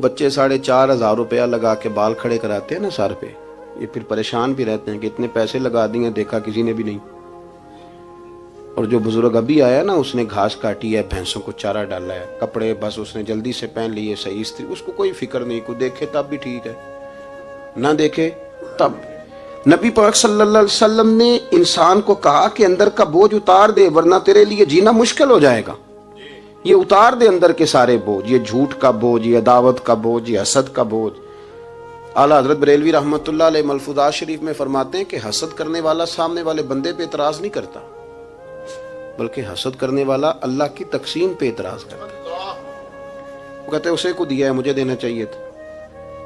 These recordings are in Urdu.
بچے 4,500 روپیہ لگا کے بال کھڑے کراتے ہیں نا سر پہ، یہ پھر پریشان بھی رہتے ہیں کہ اتنے پیسے لگا دیے، دیکھا کسی نے بھی نہیں۔ اور جو بزرگ ابھی آیا نا، اس نے گھاس کاٹی ہے، بھینسوں کو چارہ ڈالا ہے، کپڑے بس اس نے جلدی سے پہن لیے صحیح استری، اس کو کوئی فکر نہیں، کوئی دیکھے تب بھی ٹھیک ہے، نہ دیکھے تب۔ نبی پاک صلی اللہ علیہ وسلم نے انسان کو کہا کہ اندر کا بوجھ اتار دے ورنہ تیرے لیے جینا مشکل ہو جائے گا۔ یہ اتار دے اندر کے سارے بوجھ، یہ جھوٹ کا بوجھ، یہ عداوت کا بوجھ، یہ حسد کا بوجھ۔ اعلیٰ حضرت بریلوی رحمۃ اللہ علیہ ملفوظات شریف میں فرماتے ہیں کہ حسد کرنے والا سامنے والے بندے پہ اعتراض نہیں کرتا، بلکہ حسد کرنے والا اللہ کی تقسیم پہ اعتراض کرتا ہے۔ وہ کہتے ہیں اسے کو دیا ہے، مجھے دینا چاہیے تھا۔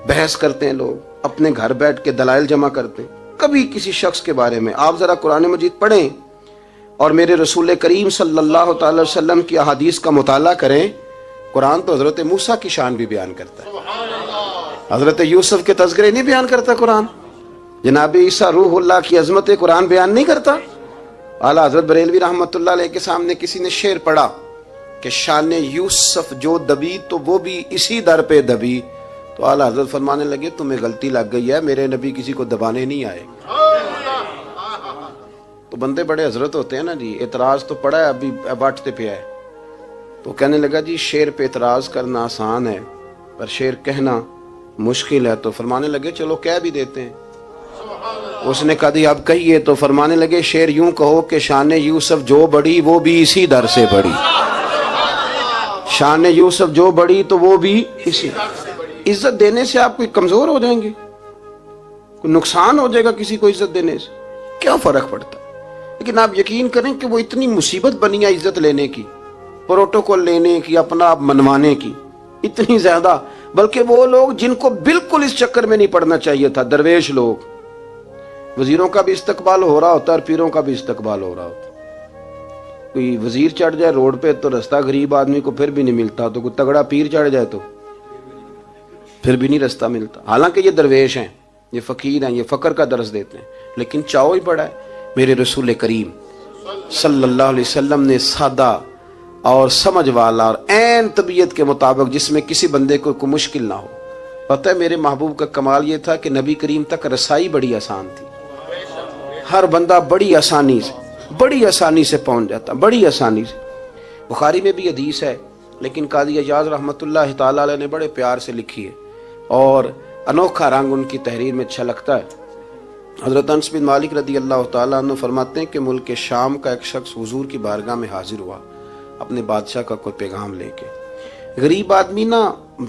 بحث کرتے ہیں لوگ، اپنے گھر بیٹھ کے دلائل جمع کرتے ہیں۔ کبھی کسی شخص کے بارے میں آپ ذرا قرآن مجید پڑھیں اور میرے رسول کریم صلی اللہ تعالی وسلم کی احادیث کا مطالعہ کریں۔ قرآن تو حضرت موسیٰ کی شان بھی بیان کرتا ہے، حضرت یوسف کے تذکرے نہیں بیان کرتا قرآن، جناب عیسیٰ روح اللہ کی عظمت قرآن بیان نہیں کرتا۔ اعلیٰ حضرت بریلوی رحمۃ اللہ علیہ کے سامنے کسی نے شعر پڑھا کہ شان یوسف جو دبی تو وہ بھی اسی در پہ دبی، تو اعلیٰ حضرت فرمانے لگے تمہیں غلطی لگ گئی ہے، میرے نبی کسی کو دبانے نہیں آئے۔ تو بندے بڑے حضرت ہوتے ہیں نا جی، اعتراض تو پڑا ہے ابھی باٹتے پہ ہے، تو کہنے لگا جی شعر پہ اعتراض کرنا آسان ہے پر شعر کہنا مشکل ہے، تو فرمانے لگے چلو کہہ بھی دیتے ہیں۔ اس نے کہا دی اب کہیے، تو فرمانے لگے شعر یوں کہو کہ شان یوسف جو بڑی وہ بھی اسی در سے بڑی، شان یوسف جو بڑی تو وہ بھی اسی۔ عزت دینے سے آپ کوئی کمزور ہو جائیں گے؟ کوئی نقصان ہو جائے گا کسی کو عزت دینے سے؟ کیا فرق پڑتا ہے؟ لیکن آپ یقین کریں کہ وہ اتنی مصیبت بنی ہے عزت لینے کی، پروٹوکول لینے کی، اپنا آپ منوانے کی، اتنی زیادہ، بلکہ وہ لوگ جن کو بالکل اس چکر میں نہیں پڑنا چاہیے تھا، درویش لوگ، وزیروں کا بھی استقبال ہو رہا ہوتا ہے اور پیروں کا بھی استقبال ہو رہا ہوتا ہے۔ کوئی وزیر چڑھ جائے روڈ پہ تو رستہ غریب آدمی کو پھر بھی نہیں ملتا، تو کوئی تگڑا پیر چڑھ جائے تو پھر بھی نہیں رستہ ملتا، حالانکہ یہ درویش ہیں، یہ فقیر ہیں، یہ فقر کا درس دیتے ہیں، لیکن چاؤ ہی بڑا ہے۔ میرے رسول کریم صلی اللہ علیہ وسلم نے سادہ اور سمجھ والا اور عین طبیعت کے مطابق، جس میں کسی بندے کو کوئی مشکل نہ ہو۔ پتہ ہے میرے محبوب کا کمال یہ تھا کہ نبی کریم تک رسائی بڑی آسان تھی، ہر بندہ بڑی آسانی سے پہنچ جاتا، بڑی آسانی سے۔ بخاری میں بھی حدیث ہے، لیکن قاضی اعجاز رحمۃ اللہ تعالی علیہ نے بڑے پیار سے لکھی ہے اور انوکھا رنگ ان کی تحریر میں چھلکتا ہے۔ حضرت انس بن مالک رضی اللہ تعالیٰ عنہ فرماتے ہیں کہ ملک شام کا ایک شخص حضور کی بارگاہ میں حاضر ہوا اپنے بادشاہ کا کوئی پیغام لے کے۔ غریب آدمی نا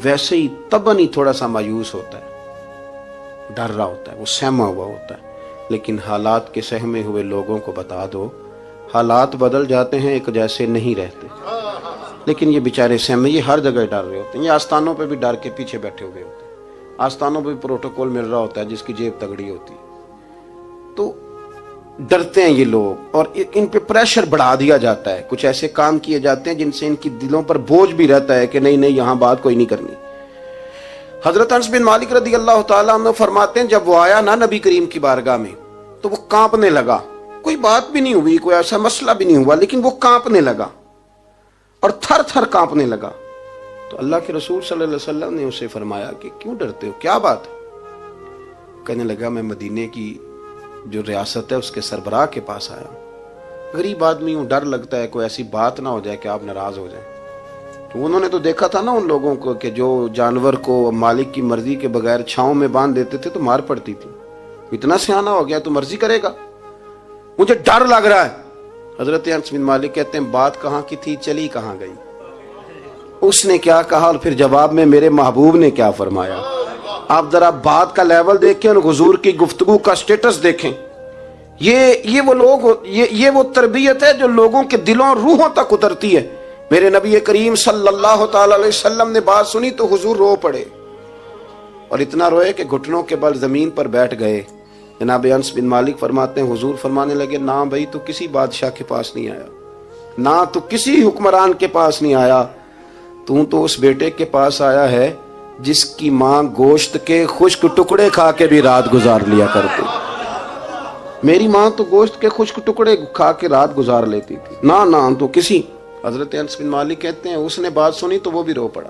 ویسے ہی طبعاً ہی تھوڑا سا مایوس ہوتا ہے، ڈر رہا ہوتا ہے، وہ سہما ہوا ہوتا ہے، لیکن حالات کے سہمے ہوئے لوگوں کو بتا دو حالات بدل جاتے ہیں، ایک جیسے نہیں رہتے۔ لیکن یہ بیچارے سہمے، یہ ہر جگہ ڈر رہے ہوتے ہیں، یہ آستانوں پہ بھی ڈر کے پیچھے بیٹھے ہوئے ہوتے ہیں، آستانوں پہ بھی پروٹوکول مل رہا ہوتا ہے جس کی جیب تگڑی ہوتی ہے، تو ڈرتے ہیں یہ لوگ اور ان پہ پریشر بڑھا دیا جاتا ہے، کچھ ایسے کام کیے جاتے ہیں جن سے ان کی دلوں پر بوجھ بھی رہتا ہے کہ نہیں نہیں یہاں بات کوئی نہیں کرنی۔ حضرت انس بن مالک رضی اللہ تعالیٰ عنہ فرماتے ہیں جب وہ آیا نا نبی کریم کی بارگاہ میں تو وہ کانپنے لگا، کوئی بات بھی نہیں ہوئی، کوئی ایسا مسئلہ بھی نہیں ہوا، لیکن وہ کانپنے لگا اور تھر تھر کانپنے لگا۔ تو اللہ کے رسول صلی اللہ علیہ وسلم نے اسے فرمایا کہ کیوں ڈرتے ہو، کیا بات ہے؟ کہنے لگا میں مدینے کی جو ریاست ہے اس کے سربراہ کے پاس آیا ہوں، غریب آدمی ہوں، ڈر لگتا ہے کوئی ایسی بات نہ ہو جائے کہ آپ ناراض ہو جائیں۔ تو انہوں نے تو دیکھا تھا نا ان لوگوں کو کہ جو جانور کو مالک کی مرضی کے بغیر چھاؤں میں باندھ دیتے تھے تو مار پڑتی تھی، اتنا سیانا ہو گیا تو مرضی کرے گا، مجھے ڈر لگ رہا ہے۔ حضرت انس بن مالک کہتے ہیں بات کہاں کی تھی، چلی کہاں گئی؟ اس نے کیا کہا اور پھر جواب میں میرے محبوب نے کیا فرمایا؟ آپ ذرا بات کا لیول دیکھیں اور حضور کی گفتگو کا سٹیٹس دیکھیں۔ یہ وہ لوگ، یہ وہ تربیت ہے جو لوگوں کے دلوں اور روحوں تک اترتی ہے۔ میرے نبی کریم صلی اللہ تعالی علیہ وسلم نے بات سنی تو حضور رو پڑے، اور اتنا روئے کہ گھٹنوں کے بل زمین پر بیٹھ گئے۔ جناب انس بن مالک فرماتے ہیں حضور فرمانے لگے نہ بھائی تو کسی بادشاہ کے پاس نہیں آیا، نہ تو کسی حکمران کے پاس نہیں آیا، تو اس بیٹے کے پاس آیا ہے جس کی ماں گوشت کے خشک ٹکڑے کھا کے بھی رات گزار لیا کرتی۔ میری ماں تو گوشت کے خشک ٹکڑے کھا کے رات گزار لیتی تھی، نہ تو کسی۔ حضرت انس بن مالک کہتے ہیں اس نے بات سنی تو وہ بھی رو پڑا،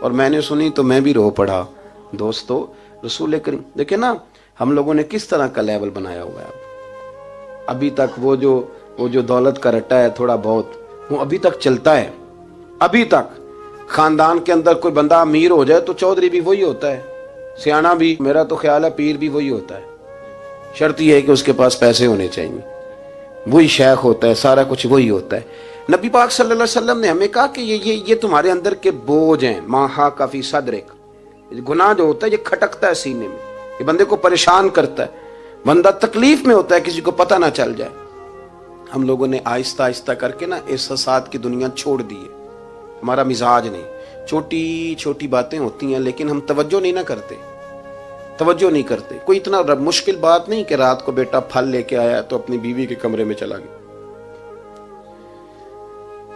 اور میں نے سنی تو میں بھی رو پڑا. دوستو رسول کریم دیکھیں نا ہم لوگوں نے کس طرح کا لیول بنایا ہوا ہے. ابھی تک وہ جو دولت کا رٹا ہے تھوڑا بہت وہ ابھی تک چلتا ہے. ابھی تک خاندان کے اندر کوئی بندہ امیر ہو جائے تو چودھری بھی وہی ہوتا ہے, سیانا بھی, میرا تو خیال ہے پیر بھی وہی ہوتا ہے. شرط یہ ہے کہ اس کے پاس پیسے ہونے چاہیے. وہی شیخ ہوتا ہے, سارا کچھ وہی ہوتا ہے. نبی پاک صلی اللہ علیہ وسلم نے ہمیں کہا کہ یہ تمہارے اندر کے بوجھ ہیں. ماہا کافی صدرک, گناہ جو ہوتا ہے یہ کھٹکتا ہے سینے میں, یہ بندے کو پریشان کرتا ہے, بندہ تکلیف میں ہوتا ہے کسی کو پتہ نہ چل جائے. ہم لوگوں نے آہستہ آہستہ کر کے نا احساسات کی دنیا چھوڑ دی ہے. ہمارا مزاج نہیں, چھوٹی چھوٹی باتیں ہوتی ہیں لیکن ہم توجہ نہیں کرتے. کوئی اتنا مشکل بات نہیں کہ رات کو بیٹا پھل لے کے آیا تو اپنی بیوی کے کمرے میں چلا گیا.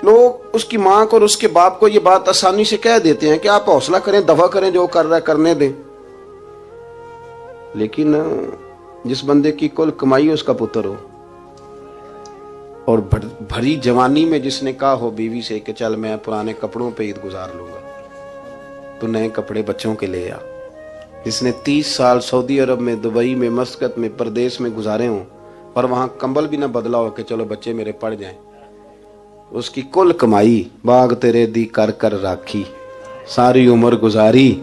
لوگ اس کی ماں کو اور اس کے باپ کو یہ بات آسانی سے کہہ دیتے ہیں کہ آپ حوصلہ کریں, دفع کریں, جو کر رہا ہے کرنے دیں. لیکن جس بندے کی کل کمائی اس کا پتر ہو اور بھری جوانی میں جس نے کہا ہو بیوی سے کہ چل میں پرانے کپڑوں پہ عید گزار لوں گا, تو نئے کپڑے بچوں کے لے آ. جس نے 30 سال سعودی عرب میں, دبئی میں, مسقط میں, پردیس میں گزارے ہوں اور وہاں کمبل بھی نہ بدلا ہو کہ چلو بچے میرے پڑ جائیں, اس کی کل کمائی باغ تیرے دی کر کر راکھی, ساری عمر گزاری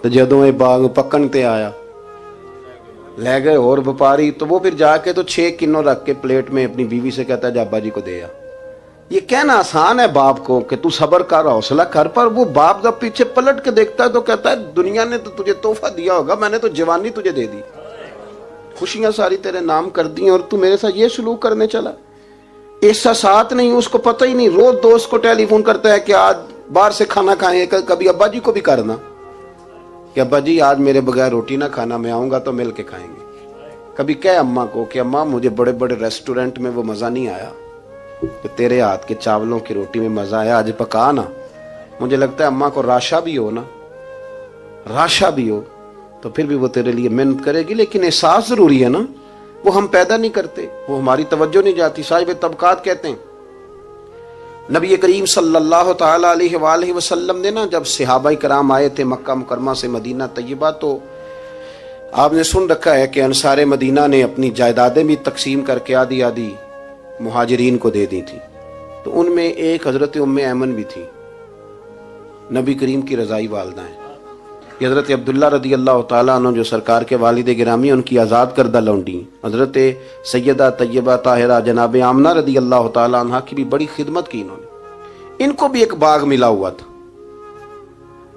تو جدوں یہ باغ پکن تے آیا لے گئے اور وپاری, تو وہ پھر جا کے تو 6 کنو رکھ کے پلیٹ میں اپنی بیوی سے کہتا ہے جا ابا جی کو دے آ. یہ کہنا آسان ہے باپ کو کہ تو صبر کر, حوصلہ کر, پر وہ باپ جب پیچھے پلٹ کے دیکھتا ہے تو کہتا ہے دنیا نے تو تجھے تحفہ دیا ہوگا, میں نے تو جوانی تجھے دے دی, خوشیاں ساری تیرے نام کر دی اور تو میرے ساتھ یہ سلوک کرنے چلا. احساسات نہیں, اس کو پتہ ہی نہیں. روز دوست کو ٹیلی فون کرتا ہے کہ آج باہر سے کھانا کھائیں. کبھی ابا جی کو بھی کرنا کہ ابا جی آج میرے بغیر روٹی نہ کھانا, میں آؤں گا تو مل کے کھائیں گے. کبھی کہے اماں کو کہ اماں مجھے بڑے بڑے ریسٹورنٹ میں وہ مزہ نہیں آیا کہ تیرے ہاتھ کے چاولوں کی روٹی میں مزہ آیا, آج پکا نا. مجھے لگتا ہے اماں کو راشا بھی ہو نا, راشا بھی ہو تو پھر بھی وہ تیرے لیے محنت کرے گی. لیکن احساس ضروری ہے نا, وہ ہم پیدا نہیں کرتے, وہ ہماری توجہ نہیں جاتی. صاحب طبقات کہتے ہیں نبی کریم صلی اللہ تعالی علیہ وآلہ وسلم نے نا جب صحابہ کرام آئے تھے مکہ مکرمہ سے مدینہ طیبہ, تو آپ نے سن رکھا ہے کہ انصار مدینہ نے اپنی جائیدادیں بھی تقسیم کر کے آدھی آدھی مہاجرین کو دے دی تھی. تو ان میں ایک حضرت ام ایمن بھی تھی, نبی کریم کی رضائی والدہ ہیں. یہ حضرت عبداللہ رضی اللہ تعالیٰ عنہ جو سرکار کے والد گرامی, ان کی آزاد کردہ لونڈی. حضرت سیدہ طیبہ طاہرہ جناب آمنہ رضی اللہ تعالیٰ عنہ کی بھی بڑی خدمت کی انہوں نے. ان کو بھی ایک باغ ملا ہوا تھا.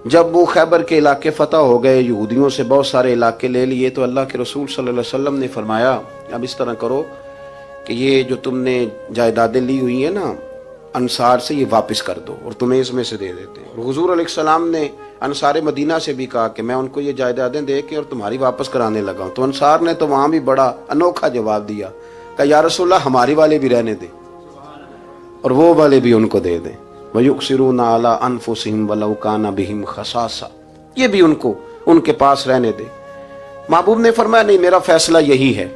جب وہ خیبر کے علاقے فتح ہو گئے, یہودیوں سے بہت سارے علاقے لے لیے, تو اللہ کے رسول صلی اللہ علیہ وسلم نے فرمایا اب اس طرح کرو کہ یہ جو تم نے جائیدادیں لی ہوئی ہیں نا انصار سے, یہ واپس کر دو اور تمہیں اس میں سے دے دیتے ہیں. اور حضور علیہ السلام نے انصار مدینہ سے بھی کہا کہ میں ان کو یہ جائیدادیں دے کے اور تمہاری واپس کرانے لگا ہوں. تو انصار نے تو وہاں بھی بڑا انوکھا جواب دیا کہ یا رسول اللہ ہماری والے بھی رہنے دیں اور وہ والے بھی ان کو دے دیں. وَيُؤْثِرُونَ عَلَىٰ أَنفُسِهِمْ وَلَوْ كَانَ بِهِمْ خَصَاصَةٌ, یہ بھی ان کے پاس رہنے دے. محبوب نے فرمایا نہیں, میرا فیصلہ یہی ہے.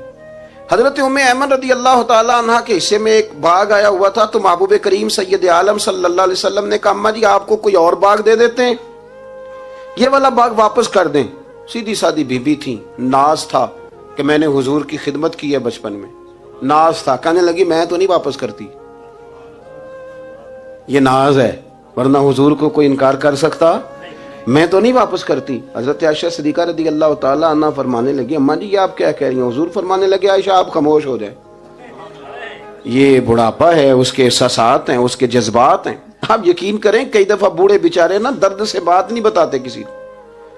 حضرت ام ایمن رضی اللہ تعالی عنہ کے حصے میں ایک باغ آیا ہوا تھا, تو محبوب کریم سید عالم صلی اللہ علیہ وسلم نے کہا اماں جی آپ کو کوئی اور باغ دے دیتے ہیں, یہ والا باغ واپس کر دیں. سیدھی سادی بی بی تھی, ناز تھا کہ میں نے حضور کی خدمت کی ہے بچپن میں, ناز تھا. کہنے لگی میں تو نہیں واپس کرتی, یہ ناز ہے, ورنہ حضور کو کوئی انکار کر سکتا, میں تو نہیں واپس کرتی. حضرت عائشہ صدیقہ رضی اللہ تعالی عنہ فرمانے لگی اماں جی یہ آپ کیا کہہ رہی ہیں؟ حضور فرمانے لگے عائشہ آپ خاموش ہو جائیں, یہ بڑھاپا ہے, اس کے احساسات ہیں, اس کے جذبات ہیں. آپ یقین کریں کئی دفعہ بوڑھے بیچارے نا درد سے بات نہیں بتاتے کسی کو,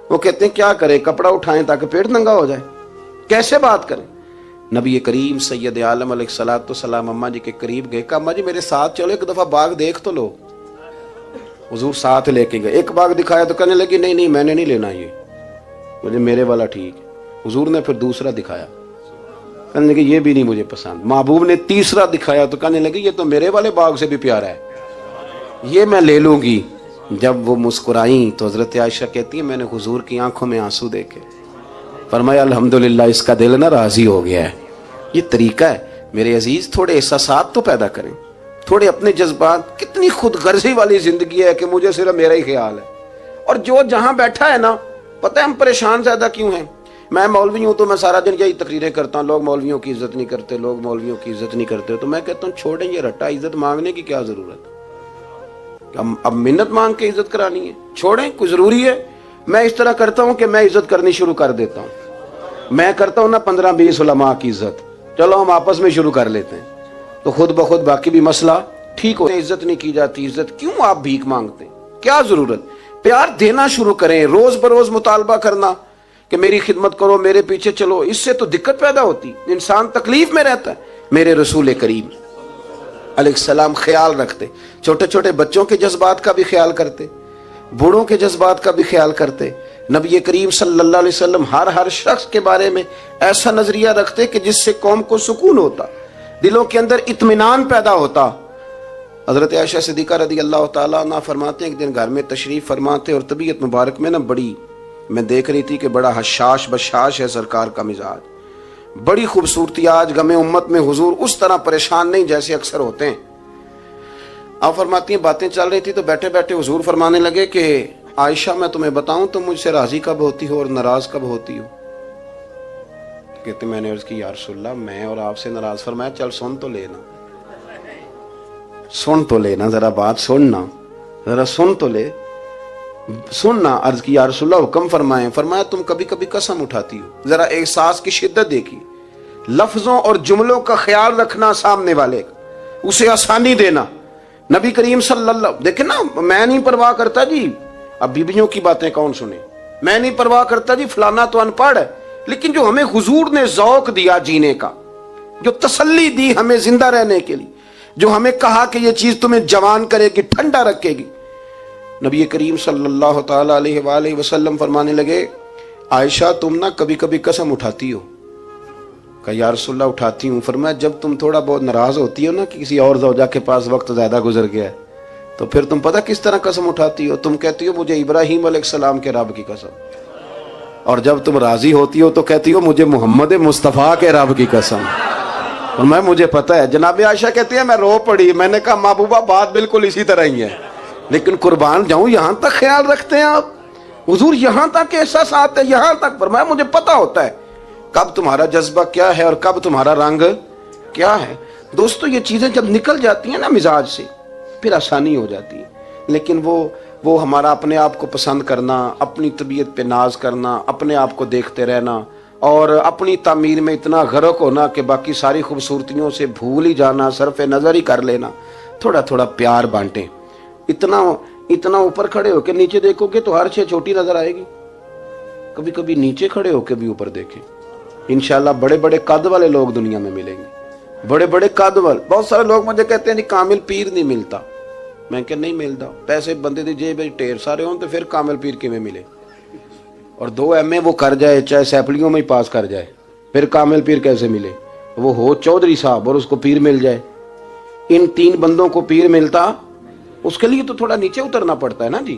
وہ کہتے ہیں کیا کریں, کپڑا اٹھائیں تاکہ پیٹ ننگا ہو جائے, کیسے بات کریں. نبی کریم سید عالم علیہ الصلوۃ والسلام اماں جی کے قریب گئے, کہا اماں جی میرے ساتھ چلو ایک دفعہ باغ دیکھ تو لو. حضور ساتھ لے کے گئے, ایک باغ دکھایا تو کہنے لگی نہیں میں نے نہیں لینا, یہ مجھے میرے والا ٹھیک ہے. حضور نے پھر دوسرا دکھایا, کہنے لگے یہ بھی نہیں مجھے پسند. محبوب نے تیسرا دکھایا تو کہنے لگے یہ تو میرے والے باغ سے بھی پیارا ہے, یہ میں لے لوں گی. جب وہ مسکرائیں تو حضرت عائشہ کہتی ہیں میں نے حضور کی آنکھوں میں آنسو دیکھے, فرمایا الحمدللہ اس کا دل نہ راضی ہو گیا ہے. یہ طریقہ ہے میرے عزیز, تھوڑے احساسات تو پیدا کریں, تھوڑے اپنے جذبات. کتنی خود غرضی والی زندگی ہے کہ مجھے صرف میرا ہی خیال ہے, اور جو جہاں بیٹھا ہے نا, پتہ ہے ہم پریشان زیادہ کیوں ہیں؟ میں مولوی ہوں تو میں سارا دن یہی تقریریں کرتا ہوں, لوگ مولویوں کی عزت نہیں کرتے, لوگ مولویوں کی عزت نہیں کرتے. تو میں کہتا ہوں چھوڑیں یہ رٹا, عزت مانگنے کی کیا ضرورت ہے؟ اب منت مانگ کے عزت کرانی ہے؟ چھوڑیں, کوئی ضروری ہے؟ میں اس طرح کرتا ہوں کہ میں عزت کرنی شروع کر دیتا ہوں. میں کرتا ہوں نا 15-20 علماء کی عزت, چلو ہم آپس میں شروع کر لیتے ہیں, تو خود بخود باقی بھی مسئلہ ٹھیک ہو. عزت نہیں کی جاتی, عزت کیوں آپ بھیک مانگتے ہیں؟ کیا ضرورت؟ پیار دینا شروع کریں, روز بروز مطالبہ کرنا کہ میری خدمت کرو, میرے پیچھے چلو, اس سے تو دقت پیدا ہوتی, انسان تکلیف میں رہتا ہے. میرے رسول کریم علیہ السلام خیال رکھتے, چھوٹے چھوٹے بچوں کے جذبات کا بھی خیال کرتے, بوڑھوں کے جذبات کا بھی خیال کرتے. نبی کریم صلی اللہ علیہ وسلم ہر شخص کے بارے میں ایسا نظریہ رکھتے کہ جس سے قوم کو سکون ہوتا, دلوں کے اندر اطمینان پیدا ہوتا. حضرت عائشہ صدیقہ رضی اللہ تعالیٰ عنہ فرماتے ہیں ایک دن گھر میں تشریف فرماتے, اور طبیعت مبارک میں نا بڑی, میں دیکھ رہی تھی کہ بڑا حشاش بشاش ہے سرکار کا مزاج, بڑی خوبصورتی. آج غم امت میں حضور اس طرح پریشان نہیں جیسے اکثر ہوتے ہیں. آپ فرماتی ہیں باتیں چل رہی تھی تو بیٹھے بیٹھے حضور فرمانے لگے کہ عائشہ میں تمہیں بتاؤں تم مجھ سے راضی کب ہوتی ہو اور ناراض کب ہوتی ہو؟ کہتے میں نے عرض کی یا رسول اللہ میں اور آپ سے ناراض. فرمایا چل سن تو لینا, سن تو لینا, ذرا بات سننا, ذرا سن تو لے, سننا. عرض کی یا رسول اللہ حکم فرمائیں. فرمایا تم کبھی کبھی قسم اٹھاتی ہو, ذرا احساس کی شدت دیکھی, لفظوں اور جملوں کا خیال رکھنا, سامنے والے اسے آسانی دینا. نبی کریم صلی اللہ, دیکھیں نا, میں نہیں پرواہ کرتا جی, اب بیویوں کی باتیں کون سنے, میں نہیں پرواہ کرتا جی فلانا تو ان پڑھ ہے, لیکن جو ہمیں حضور نے ذوق دیا جینے کا, جو تسلی دی ہمیں زندہ رہنے کے لیے, جو ہمیں کہا کہ یہ چیز تمہیں جوان کرے گی, ٹھنڈا رکھے گی. نبی کریم صلی اللہ تعالی علیہ وآلہ وسلم فرمانے لگے عائشہ تم نا کبھی کبھی قسم اٹھاتی ہو؟ کہا یا رسول اللہ اٹھاتی ہوں. فرمایا جب تم تھوڑا بہت ناراض ہوتی ہو نا کہ کسی اور زوجہ کے پاس وقت زیادہ گزر گیا ہے, تو پھر تم پتہ کس طرح قسم اٹھاتی ہو؟ تم کہتی ہو مجھے ابراہیم علیہ السلام کے رب کی قسم, اور جب تم راضی ہوتی ہو تو کہتی ہو مجھے محمد مصطفیٰ کے رب کی قسم. اور میں مجھے پتہ ہے. جناب عائشہ کہتی ہے میں رو پڑی, میں نے کہا محبوبہ بات بالکل اسی طرح ہی ہے, لیکن قربان جاؤں یہاں تک خیال رکھتے ہیں آپ حضور, یہاں تک احساسات ہے, یہاں تک. فرمایا مجھے پتہ ہوتا ہے کب تمہارا جذبہ کیا ہے اور کب تمہارا رنگ کیا ہے. دوستو یہ چیزیں جب نکل جاتی ہیں نا مزاج سے پھر آسانی ہو جاتی ہے. لیکن وہ ہمارا اپنے آپ کو پسند کرنا, اپنی طبیعت پہ ناز کرنا, اپنے آپ کو دیکھتے رہنا, اور اپنی تعمیر میں اتنا غرق ہونا کہ باقی ساری خوبصورتیوں سے بھول ہی جانا, صرف نظر ہی کر لینا. تھوڑا تھوڑا پیار بانٹیں. اتنا اوپر کھڑے ہو کے نیچے دیکھو گے تو ہر چیز چھوٹی نظر آئے گی. کبھی کبھی نیچے کھڑے ہو کے بھی اوپر دیکھیں, انشاءاللہ بڑے بڑے قد والے لوگ دنیا میں ملیں گے, بڑے بڑے قد والے. بہت سارے لوگ مجھے کہتے ہیں کامل پیر نہیں ملتا. میں کہ نہیں ملتا, پیسے بندے دی جیب ٹھیر سارے ہوں تو پھر کامل پیر کیویں ملے؟ اور 2 MA وہ کر جائے, چاہے سیپلیوں میں ہی پاس کر جائے, پھر کامل پیر کیسے ملے؟ وہ ہو چودھری صاحب اور اس کو پیر مل جائے. ان 3 بندوں کو پیر ملتا, اس کے لیے تو تھوڑا نیچے اترنا پڑتا ہے نا جی.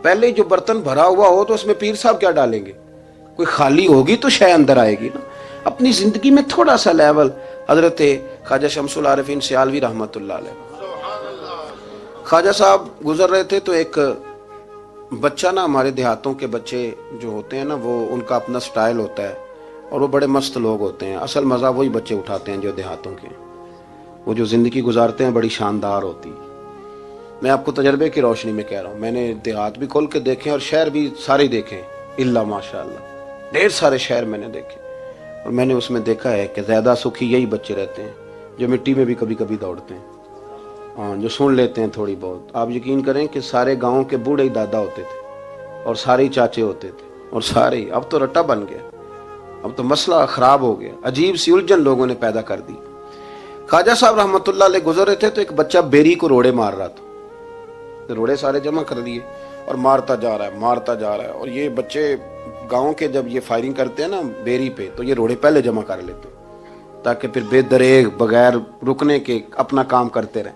پہلے جو برتن بھرا ہوا ہو تو اس میں پیر صاحب کیا ڈالیں گے؟ کوئی خالی ہوگی تو شے اندر آئے گی نا. اپنی زندگی میں تھوڑا سا لیول. حضرت خواجہ شمس العارفین سیالوی رحمۃ اللہ علیہ, خواجہ صاحب گزر رہے تھے تو ایک بچہ نا, ہمارے دیہاتوں کے بچے جو ہوتے ہیں نا وہ ان کا اپنا سٹائل ہوتا ہے اور وہ بڑے مست لوگ ہوتے ہیں. اصل مزہ وہی بچے اٹھاتے ہیں جو دیہاتوں کے, وہ جو زندگی گزارتے ہیں بڑی شاندار ہوتی. میں آپ کو تجربے کی روشنی میں کہہ رہا ہوں, میں نے دیہات بھی کھول کے دیکھے اور شہر بھی سارے دیکھے, اللہ ماشاء اللہ ڈھیر سارے شہر میں نے دیکھے, اور میں نے اس میں دیکھا ہے کہ زیادہ سکھی یہی بچے رہتے ہیں جو مٹی میں بھی کبھی کبھی دوڑتے ہیں, ہاں جو سن لیتے ہیں تھوڑی بہت. آپ یقین کریں کہ سارے گاؤں کے بوڑھے ہی دادا ہوتے تھے اور سارے ہی چاچے ہوتے تھے, اور سارے ہی. اب تو رٹا بن گیا, اب تو مسئلہ خراب ہو گیا, عجیب سی الجھن لوگوں نے پیدا کر دی. خواجہ صاحب رحمۃ اللہ علیہ گزر رہے تھے تو ایک بچہ بیری کو روڑے مار رہا تھا. روڑے سارے جمع کر دیے اور مارتا جا رہا ہے, اور یہ بچے گاؤں کے جب یہ فائرنگ کرتے ہیں نا بیری پہ تو یہ روڑے پہلے جمع کر لیتے تاکہ پھر بے دریغ بغیر رکنے کے اپنا کام کرتے رہیں.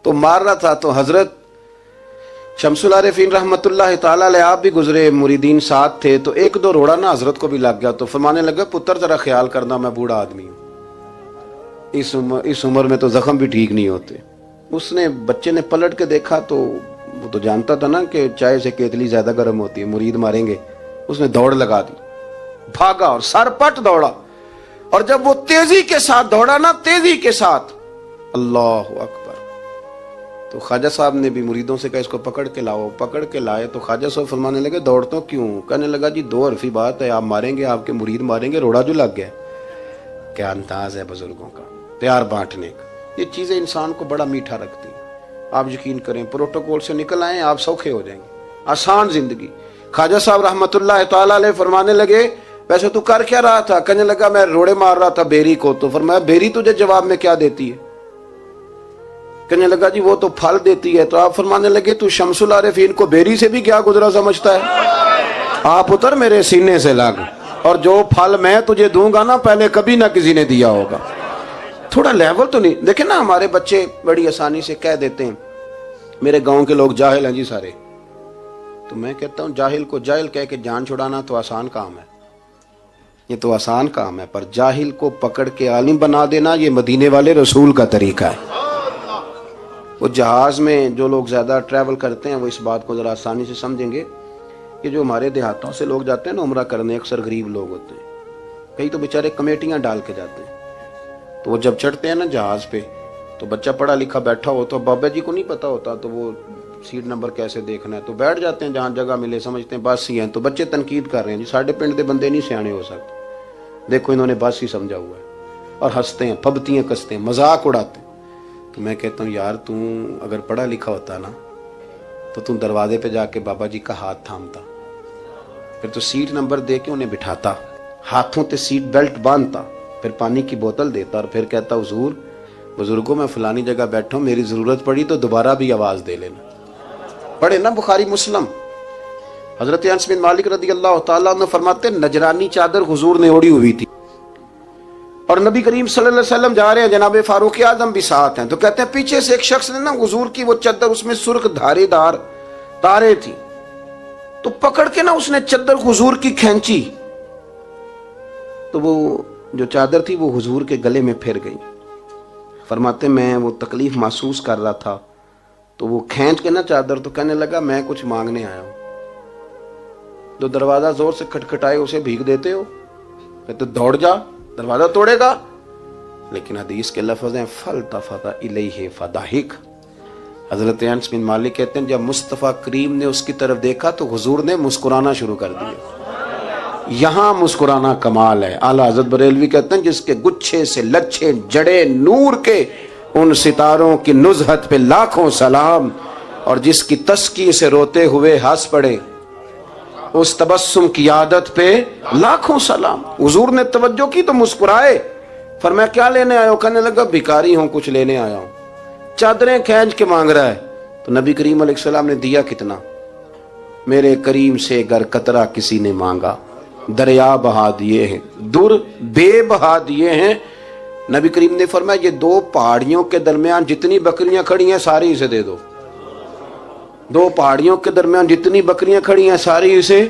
تو مار رہا تھا تو حضرت شمس العارفین رحمۃ اللہ تعالی علیہ آپ بھی گزرے, مریدین ساتھ تھے, تو 1-2 روڑا نا حضرت کو بھی لگ گیا. تو فرمانے لگا پتر ذرا خیال کرنا, میں بوڑھا آدمی ہوں, اس عمر میں تو زخم بھی ٹھیک نہیں ہوتے. اس نے بچے نے پلٹ کے دیکھا تو وہ تو جانتا تھا نا کہ چائے سے کیتلی زیادہ گرم ہوتی ہے, مرید ماریں گے. اس نے دوڑ لگا دی, بھاگا اور سر پٹ دوڑا, اور جب وہ تیزی کے ساتھ دوڑا نا, تیزی کے ساتھ, اللہ اکبر, تو خواجہ صاحب نے بھی مریدوں سے کہا اس کو پکڑ کے لاؤ. پکڑ کے لائے تو خواجہ صاحب فرمانے لگے دوڑتا کیوں؟ کہنے لگا جی دو حرفی بات ہے, آپ ماریں گے, آپ کے مرید ماریں گے, روڑا جو لگ گیا. کیا انداز ہے بزرگوں کا, پیار بانٹنے کا. یہ چیزیں انسان کو بڑا میٹھا رکھتی ہیں. آپ یقین کریں پروٹوکول سے نکل آئیں آپ سوکھے ہو جائیں گے, آسان زندگی. خواجہ صاحب رحمت اللہ تعالی علیہ فرمانے لگے ویسے تو کر کیا رہا تھا؟ کہنے لگا میں روڑے مار رہا تھا بیری کو. تو فرمایا بیری تجھے جواب میں کیا دیتی ہے؟ کہنے لگا جی وہ تو پھل دیتی ہے. تو آپ فرمانے لگے تو شمس العارفین کو بیری سے بھی کیا گزرا سمجھتا ہے؟ آپ اتر میرے سینے سے لگ, اور جو پھل میں تجھے دوں گا نا پہلے کبھی نہ کسی نے دیا ہوگا. تھوڑا لیول تو نہیں دیکھیں نا, ہمارے بچے بڑی آسانی سے کہہ دیتے ہیں میرے گاؤں کے لوگ جاہل ہیں جی سارے. تو میں کہتا ہوں جاہل کو جاہل کہہ کے جان چھڑانا تو آسان کام ہے, یہ تو آسان کام ہے, پر جاہل کو پکڑ کے عالم بنا دینا یہ مدینے والے رسول کا طریقہ ہے. وہ جہاز میں جو لوگ زیادہ ٹریول کرتے ہیں وہ اس بات کو ذرا آسانی سے سمجھیں گے کہ جو ہمارے دیہاتوں سے لوگ جاتے ہیں نا عمرہ کرنے, اکثر غریب لوگ ہوتے ہیں, کئی تو بیچارے کمیٹیاں ڈال کے جاتے ہیں. تو وہ جب چڑھتے ہیں نا جہاز پہ تو بچہ پڑھا لکھا بیٹھا ہو تو بابا جی کو نہیں پتا ہوتا, تو وہ سیٹ نمبر کیسے دیکھنا ہے, تو بیٹھ جاتے ہیں جہاں جگہ ملے, سمجھتے ہیں بس ہی ہیں. تو بچے تنقید کر رہے ہیں جی ساڈے پنڈ دے بندے نہیں سیانے ہو سکتے, دیکھو انہوں نے بس ہی سمجھا ہوا ہے, اور ہنستے ہیں, پھبتیاں کستے ہیں, مذاق اڑاتے ہیں. تو میں کہتا ہوں یار تو اگر پڑھا لکھا ہوتا نا تو تم دروازے پہ جا کے بابا جی کا ہاتھ تھامتا, پھر تو سیٹ نمبر دے کے انہیں بٹھاتا, ہاتھوں تے سیٹ بیلٹ باندھتا, پھر پانی کی بوتل دیتا, اور پھر کہتا حضور بزرگوں میں فلانی جگہ بیٹھا ہوں, میری ضرورت پڑی تو دوبارہ بھی آواز دے لینا. پڑھے نا بخاری مسلم. حضرت انس بن مالک رضی اللہ تعالیٰ عنہ فرماتے نجرانی چادر حضور نے اوڑی ہوئی تھی, اور نبی کریم صلی اللہ علیہ وسلم جا رہے ہیں, جناب فاروق اعظم بھی ساتھ ہیں. تو کہتے ہیں پیچھے سے ایک شخص نے نا حضور کی وہ چادر, اس میں سرخ دھارے دار تارے تھی, تو پکڑ کے نا اس نے چادر حضور کی کھینچی, تو وہ جو چادر تھی وہ حضور کے گلے میں پھر گئی. فرماتے میں وہ تکلیف محسوس کر رہا تھا, تو وہ کھینچ کے نا چادر, تو کہنے لگا میں کچھ مانگنے آیا ہوں. تو دروازہ زور سے کھٹکھٹائے اسے بھیگ دیتے ہو, کہتے دوڑ جا, دروازہ توڑے گا. لیکن حدیث کے لفظ ہیں فَالْتَفَتَ إِلَيْهِ فَضَحِكَ. حضرت انس بن مالک کہتے ہیں جب مصطفیٰ کریم نے اس کی طرف دیکھا تو حضور نے مسکرانا شروع کر دیا. یہاں مسکرانا کمال ہے. اعلیٰ حضرت بریلوی کہتے ہیں جس کے گچھے سے لچھے جڑے نور کے ان ستاروں کی نزہت پہ لاکھوں سلام, اور جس کی تسکی سے روتے ہوئے ہنس پڑے اس تبسم کی عادت پہ لاکھوں سلام. حضور نے توجہ کی تو مسکرائے. فرمایا کیا لینے آیا ہو؟ کہنے لگا بھکاری ہوں, کچھ لینے آیا ہوں. چادریں کھینچ کے مانگ رہا ہے. تو نبی کریم علیہ السلام نے دیا کتنا؟ میرے کریم سے گر قطرہ کسی نے مانگا دریا بہا دیے ہیں, در بے بہا دیے ہیں. نبی کریم نے فرمایا یہ دو پہاڑیوں کے درمیان جتنی بکریاں کھڑی ہیں ساری اسے دے دو. دو پہاڑیوں کے درمیان جتنی بکریاں کھڑی ہیں ساری اسے.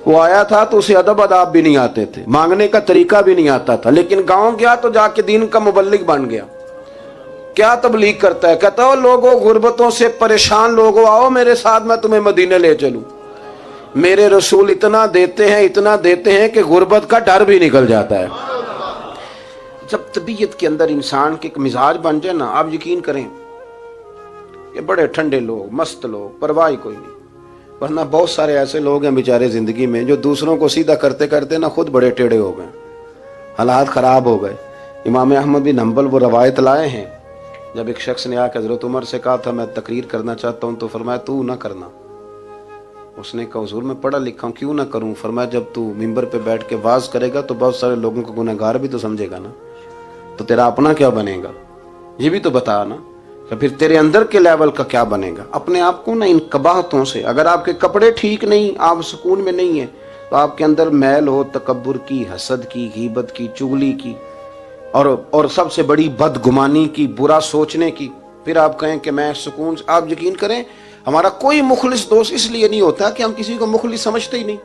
وہ آیا تھا تو اسے ادب آداب بھی نہیں آتے تھے, مانگنے کا طریقہ بھی نہیں آتا تھا, لیکن گاؤں گیا تو جا کے دین کا مبلغ بن گیا. کیا تبلیغ کرتا ہے؟ کہتا ہو لوگوں غربتوں سے پریشان لوگوں آؤ میرے ساتھ, میں تمہیں مدینے لے چلوں. میرے رسول اتنا دیتے ہیں کہ غربت کا ڈر بھی نکل جاتا ہے. جب طبیعت کے اندر انسان کے ایک مزاج بن جائے نا, آپ یقین کریں یہ بڑے ٹھنڈے لوگ, مست لوگ, پرواہ کوئی نہیں. ورنہ بہت سارے ایسے لوگ ہیں بیچارے زندگی میں جو دوسروں کو سیدھا کرتے کرتے نا خود بڑے ٹیڑے ہو گئے, حالات خراب ہو گئے. امام احمد بن حنبل وہ روایت لائے ہیں, جب ایک شخص نے آ کے حضرت عمر سے کہا تھا میں تقریر کرنا چاہتا ہوں, تو فرمایا تو نہ کرنا. اس نے کہا حضور میں پڑھا لکھا ہوں, کیوں نہ کروں؟ فرمایا جب تو ممبر پہ بیٹھ کے واز کرے گا تو بہت سارے لوگوں کو گنہگار بھی تو سمجھے گا نا, تو تیرا اپنا کیا بنے گا یہ بھی تو بتا نا, کہ پھر تیرے اندر کے لیول کا کیا بنے گا. اپنے آپ کو نا ان قباحتوں سے, اگر آپ کے کپڑے ٹھیک نہیں, آپ سکون میں نہیں ہیں, تو آپ کے اندر میل ہو تکبر کی, حسد کی, غیبت کی, چغلی کی, اور سب سے بڑی بدگمانی کی, برا سوچنے کی, پھر آپ کہیں کہ میں سکون. آپ یقین کریں ہمارا کوئی مخلص دوست اس لیے نہیں ہوتا کہ ہم کسی کو مخلص سمجھتے ہی نہیں.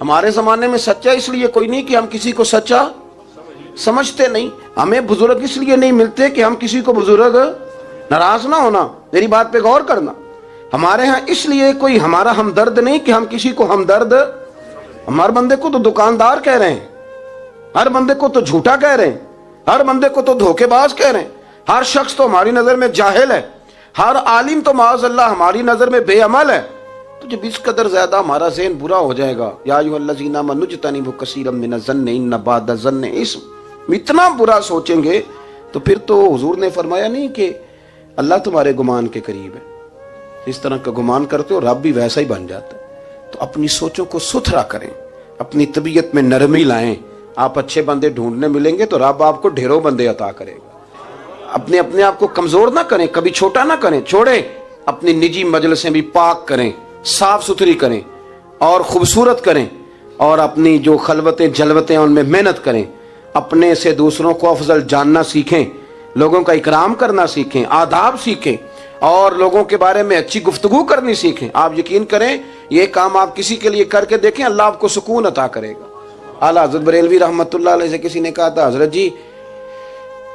ہمارے زمانے میں سچا اس لیے کوئی نہیں کہ ہم کسی کو سچا سمجھتے نہیں. ہمیں بزرگ اس لیے نہیں ملتے کہ ہم کسی کو بزرگ ناراض نہ ہونا. میری بات پہ غور کرنا. ہمارے ہاں اس لیے کوئی ہمارا ہمدرد نہیں کہ ہم کسی کو ہمدرد، ہمارے بندے کو تو دکاندار کہہ رہے ہیں، ہر بندے کو تو جھوٹا کہہ رہے ہیں، ہر بندے کو تو دھوکے باز کہہ رہے ہیں، ہر شخص تو ہماری نظر میں جاہل ہے، ہر عالم تو معاذ اللہ ہماری نظر میں بے عمل ہے۔ تو جب اس قدر زیادہ ہمارا ذہن برا ہو جائے گا، یا ایھا الذین آمنوا اجتنبوا کثیرا من الظن ان بعض الظن اثم، اتنا برا سوچیں گے تو پھر تو حضور نے فرمایا نہیں کہ اللہ تمہارے گمان کے قریب ہے، اس طرح کا گمان کرتے ہو رب بھی ویسا ہی بن جاتا ہے۔ تو اپنی سوچوں کو ستھرا کریں، اپنی طبیعت میں نرمی لائیں۔ آپ اچھے بندے ڈھونڈنے ملیں گے تو رب آپ کو ڈھیروں بندے عطا کرے گا۔ اپنے آپ کو کمزور نہ کریں، کبھی چھوٹا نہ کریں، چھوڑیں، اپنی نجی مجلسیں بھی پاک کریں، صاف ستھری کریں اور خوبصورت کریں، اور اپنی جو خلوتیں جلوتیں ان میں محنت کریں، اپنے سے دوسروں کو افضل جاننا سیکھیں، لوگوں کا اکرام کرنا سیکھیں، آداب سیکھیں، اور لوگوں کے بارے میں اچھی گفتگو کرنی سیکھیں۔ آپ یقین کریں یہ کام آپ کسی کے لیے کر کے دیکھیں، اللہ آپ کو سکون عطا کرے گا۔ اعلیٰ حضرت بریلوی رحمۃ اللہ علیہ سے کسی نے کہا تھا، حضرت جی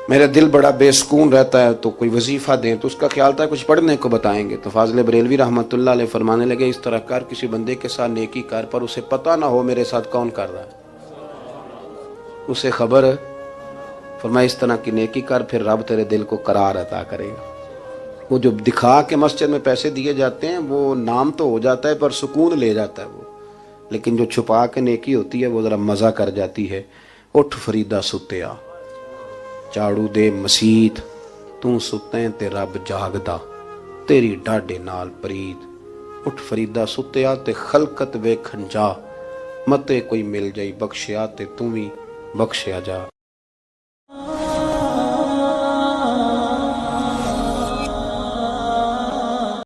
میرا دل بڑا بے سکون رہتا ہے تو کوئی وظیفہ دیں، تو اس کا خیال تھا کچھ پڑھنے کو بتائیں گے۔ تو فاضل بریلوی رحمۃ اللہ علیہ فرمانے لگے، اس طرح کر، کسی بندے کے ساتھ نیکی کر پر اسے پتہ نہ ہو میرے ساتھ کون کر رہا ہے، اسے خبر ہے۔ فرمایا اس طرح کی نیکی کر، پھر رب تیرے دل کو قرار عطا کرے گا۔ وہ جو دکھا کے مسجد میں پیسے دیے جاتے ہیں وہ نام تو ہو جاتا ہے پر سکون لے جاتا ہے وہ، لیکن جو چھپا کے نیکی ہوتی ہے وہ ذرا مزہ کر جاتی ہے۔ اٹھ فریدا ستیا، چاڑو دے مسیت، تو ستیں تے رب جاگدا، تیری ڈاڈے نال پرید۔ اٹھ فریدا ستیا تے خلقت ویکھن جا، متے کوئی مل جائی بخشیا تے تو بھی بخشیا جا۔